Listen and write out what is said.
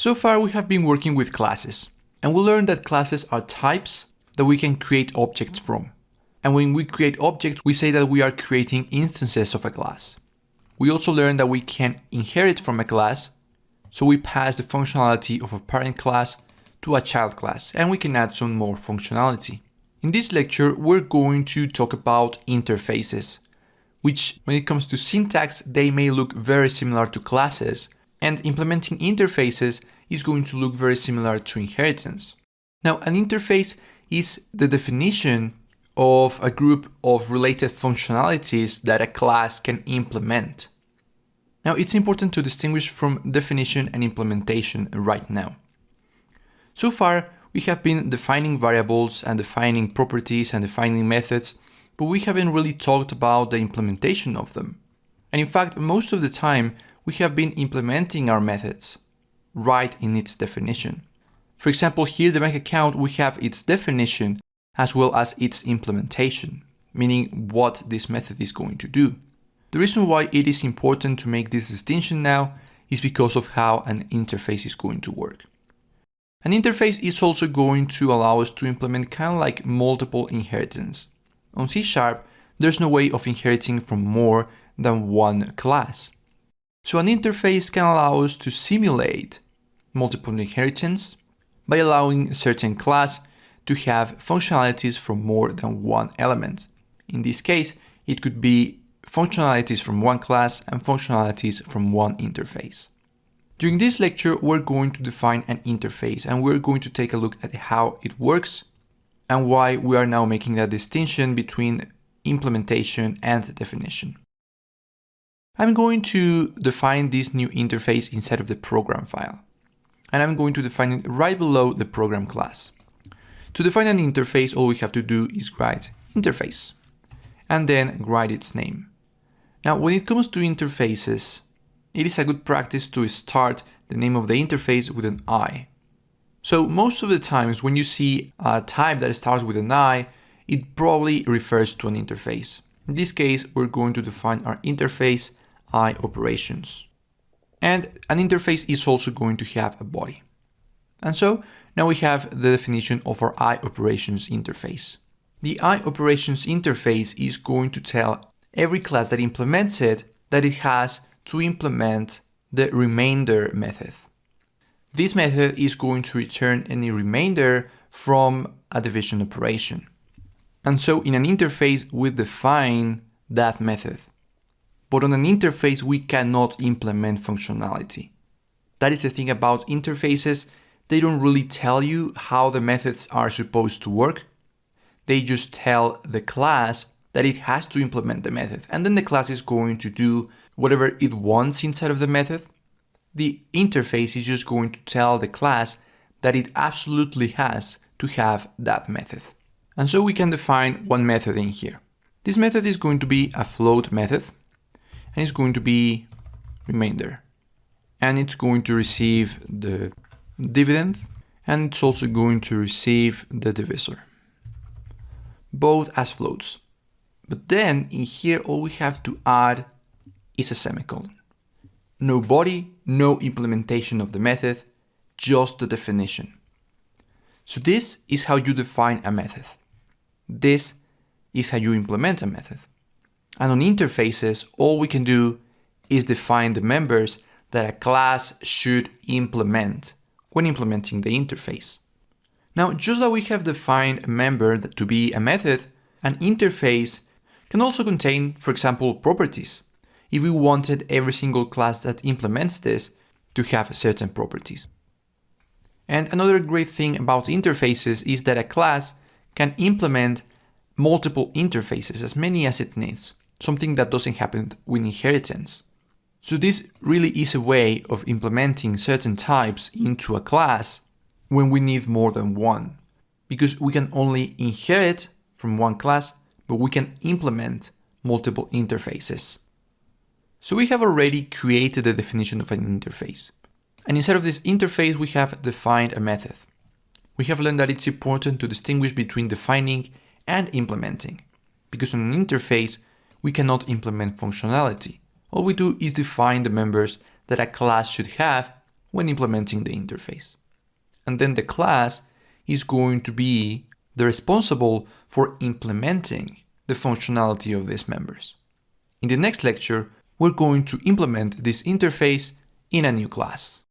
So far we have been working with classes, and we learned that classes are types that we can create objects from. And when we create objects, we say that we are creating instances of a class. We also learned that we can inherit from a class, so we pass the functionality of a parent class to a child class, and we can add some more functionality. In this lecture, we're going to talk about interfaces, which when it comes to syntax, they may look very similar to classes, and implementing interfaces is going to look very similar to inheritance. Now, an interface is the definition of a group of related functionalities that a class can implement. Now, it's important to distinguish from definition and implementation right now. So far, we have been defining variables and defining properties and defining methods, but we haven't really talked about the implementation of them. And in fact, most of the time, we have been implementing our methods right in its definition. For example, here the bank account, we have its definition as well as its implementation, meaning what this method is going to do. The reason why it is important to make this distinction now is because of how an interface is going to work. An interface is also going to allow us to implement kind of like multiple inheritance. On C#, there's no way of inheriting from more than one class. So an interface can allow us to simulate multiple inheritance by allowing a certain class to have functionalities from more than one element. In this case, it could be functionalities from one class and functionalities from one interface. During this lecture, we're going to define an interface, and we're going to take a look at how it works and why we are now making that distinction between implementation and definition. I'm going to define this new interface inside of the program file, and I'm going to define it right below the program class. To define an interface, all we have to do is write interface and then write its name. Now, when it comes to interfaces, it is a good practice to start the name of the interface with an I. So most of the times when you see a type that starts with an I, it probably refers to an interface. In this case, we're going to define our interface I operations. And an interface is also going to have a body. And so now we have the definition of our I operations interface. The I operations interface is going to tell every class that implements it that it has to implement the remainder method. This method is going to return any remainder from a division operation. And so in an interface, we define that method. But on an interface, we cannot implement functionality. That is the thing about interfaces. They don't really tell you how the methods are supposed to work. They just tell the class that it has to implement the method. And then the class is going to do whatever it wants inside of the method. The interface is just going to tell the class that it absolutely has to have that method. And so we can define one method in here. This method is going to be a float method, and it's going to be remainder. And it's going to receive the dividend, and it's also going to receive the divisor, both as floats. But then in here, all we have to add is a semicolon. No body, no implementation of the method, just the definition. So this is how you define a method. This is how you implement a method. And on interfaces, all we can do is define the members that a class should implement when implementing the interface. Now, just like we have defined a member to be a method, an interface can also contain, for example, properties. If we wanted every single class that implements this to have certain properties. And another great thing about interfaces is that a class can implement multiple interfaces, as many as it needs, something that doesn't happen with inheritance. So this really is a way of implementing certain types into a class when we need more than one, because we can only inherit from one class, but we can implement multiple interfaces. So we have already created the definition of an interface. And inside of this interface, we have defined a method. We have learned that it's important to distinguish between defining and implementing, because on an interface, we cannot implement functionality. All we do is define the members that a class should have when implementing the interface. And then the class is going to be the responsible for implementing the functionality of these members. In the next lecture, we're going to implement this interface in a new class.